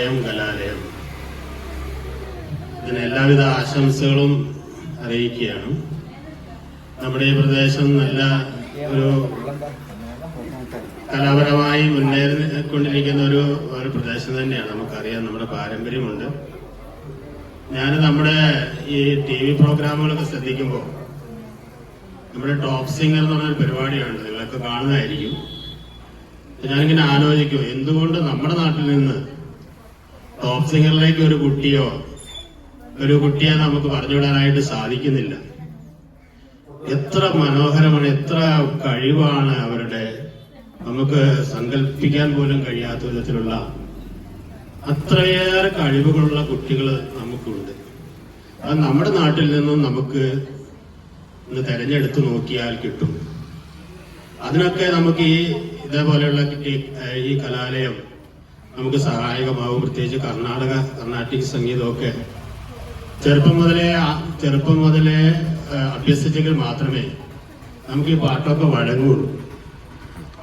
കോട്ടയം കലാലയം. ഇതിന് എല്ലാവിധ ആശംസകളും അറിയിക്കുകയാണ്. നമ്മുടെ ഈ പ്രദേശം നല്ല ഒരു കലാപരമായി മുന്നേറിക്കൊണ്ടിരിക്കുന്ന ഒരു പ്രദേശം തന്നെയാണ്. നമുക്കറിയാം, നമ്മുടെ പാരമ്പര്യമുണ്ട്. ഞാൻ നമ്മുടെ ഈ TV പ്രോഗ്രാമുകളൊക്കെ ശ്രദ്ധിക്കുമ്പോൾ നമ്മുടെ ടോപ്പ് സിംഗർ എന്ന് പറഞ്ഞൊരു പരിപാടിയുണ്ട്, നിങ്ങളൊക്കെ കാണുന്നതായിരിക്കും. ഞാനിങ്ങനെ ആലോചിക്കും, എന്തുകൊണ്ട് നമ്മുടെ നാട്ടിൽ നിന്ന് ടോപ്പ് സിംഗറിലേക്ക് ഒരു കുട്ടിയെ നമുക്ക് പറഞ്ഞുവിടാനായിട്ട് സാധിക്കുന്നില്ല. എത്ര മനോഹരമാണ്, എത്ര കഴിവാണ് അവരുടെ, നമുക്ക് സങ്കല്പിക്കാൻ പോലും കഴിയാത്ത വിധത്തിലുള്ള അത്രയേറെ കഴിവുകളുള്ള കുട്ടികൾ നമുക്കുണ്ട്. അത് നമ്മുടെ നാട്ടിൽ നിന്നും നമുക്ക് ഒന്ന് തെരഞ്ഞെടുത്ത് നോക്കിയാൽ കിട്ടും. അതിനൊക്കെ നമുക്ക് ഇതേപോലെയുള്ള ഈ കലാലയം നമുക്ക് സഹായകമാവും. പ്രത്യേകിച്ച് കർണാട്ടിക് സംഗീതമൊക്കെ ചെറുപ്പം മുതലേ അഭ്യസിച്ചെങ്കിൽ മാത്രമേ നമുക്ക് ഈ പാട്ടൊക്കെ വഴങ്ങുള്ളൂ.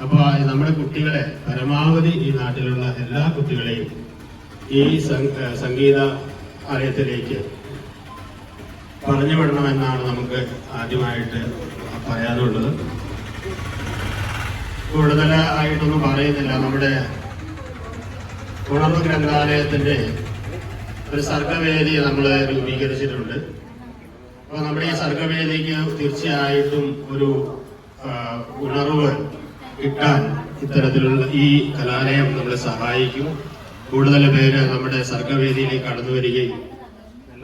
അപ്പൊ നമ്മുടെ കുട്ടികളെ പരമാവധി ഈ നാട്ടിലുള്ള എല്ലാ കുട്ടികളെയും ഈ സംഗീത ആലയത്തിലേക്ക് പറഞ്ഞു വിടണമെന്നാണ് നമുക്ക് ആദ്യമായിട്ട് പറയാനുള്ളത്. കൂടുതലായിട്ടൊന്നും പറയുന്നില്ല. നമ്മുടെ ഉണർവ് ഗ്രന്ഥാലയത്തിന്റെ ഒരു സർഗവേദി നമ്മൾ രൂപീകരിച്ചിട്ടുണ്ട്. അപ്പൊ നമ്മുടെ ഈ സർഗവേദിക്ക് തീർച്ചയായിട്ടും ഒരു ഉണർവ് കിട്ടാൻ ഇത്തരത്തിലുള്ള ഈ കലാലയം നമ്മളെ സഹായിക്കും. കൂടുതൽ പേര് നമ്മുടെ സർഗവേദിയിലേക്ക് കടന്നു വരികയും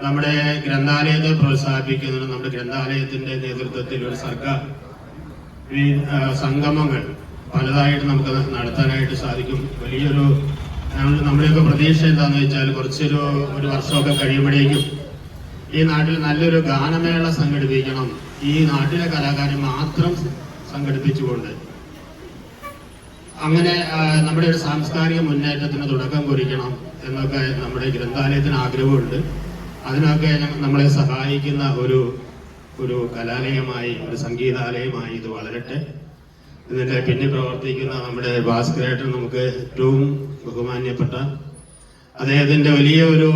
നമ്മുടെ ഗ്രന്ഥാലയത്തെ പ്രോത്സാഹിപ്പിക്കുന്നതിന് നമ്മുടെ ഗ്രന്ഥാലയത്തിന്റെ നേതൃത്വത്തിൽ ഒരു സംഗമങ്ങൾ പലതായിട്ട് നമുക്ക് നടത്താനായിട്ട് സാധിക്കും. വലിയൊരു നമ്മുടെയൊക്കെ പ്രതീക്ഷ എന്താന്ന് വെച്ചാൽ ഒരു വർഷമൊക്കെ കഴിയുമ്പോഴേക്കും ഈ നാട്ടിൽ നല്ലൊരു ഗാനമേള സംഘടിപ്പിക്കണം. ഈ നാട്ടിലെ കലാകാരൻ മാത്രം സംഘടിപ്പിച്ചുകൊണ്ട് അങ്ങനെ നമ്മുടെ ഒരു സാംസ്കാരിക മുന്നേറ്റത്തിന് തുടക്കം കുറിക്കണം എന്നൊക്കെ നമ്മുടെ ഗ്രന്ഥാലയത്തിന് ആഗ്രഹമുണ്ട്. അതിനൊക്കെ നമ്മളെ സഹായിക്കുന്ന ഒരു കലാലയമായി, ഒരു സംഗീതാലയമായി ഇത് വളരട്ടെ. ഇതിന്റെ പിന്നെ പ്രവർത്തിക്കുന്ന നമ്മുടെ ഭാസ്കരേട്ടൻ, നമുക്ക് ഏറ്റവും ബഹുമാന്യപ്പെട്ട അദ്ദേഹത്തിന്റെ വലിയ ഒരു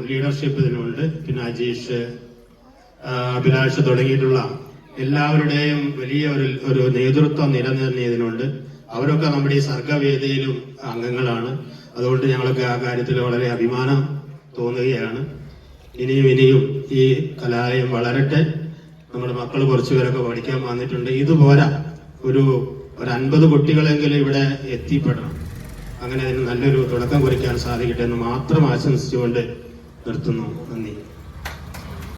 ലീഡർഷിപ്പ് ഇതിനുണ്ട്. പിന്നെ അജീഷ്, അഭിലാഷ് തുടങ്ങിയിട്ടുള്ള എല്ലാവരുടെയും വലിയ ഒരു നേതൃത്വം നിലനിർത്തിയതിനുണ്ട്. അവരൊക്കെ നമ്മുടെ ഈ സർഗവേദിയിലും അംഗങ്ങളാണ്. അതുകൊണ്ട് ഞങ്ങളൊക്കെ ആ കാര്യത്തിൽ വളരെ അഭിമാനം തോന്നുകയാണ്. ഇനിയും ഈ കലാലയം വളരട്ടെ. നമ്മുടെ മക്കൾ കുറച്ചുപേരൊക്കെ പഠിക്കാൻ വന്നിട്ടുണ്ട്. ഇതുപോരാ, ഒരു 50 കുട്ടികളെങ്കിലും ഇവിടെ എത്തിപ്പെടണം. അങ്ങനെ അതിന് നല്ലൊരു തുടക്കം കുറിക്കാൻ സാധിക്കട്ടെ എന്ന് മാത്രം ആശംസിച്ചുകൊണ്ട് നിർത്തുന്നു. നന്ദി.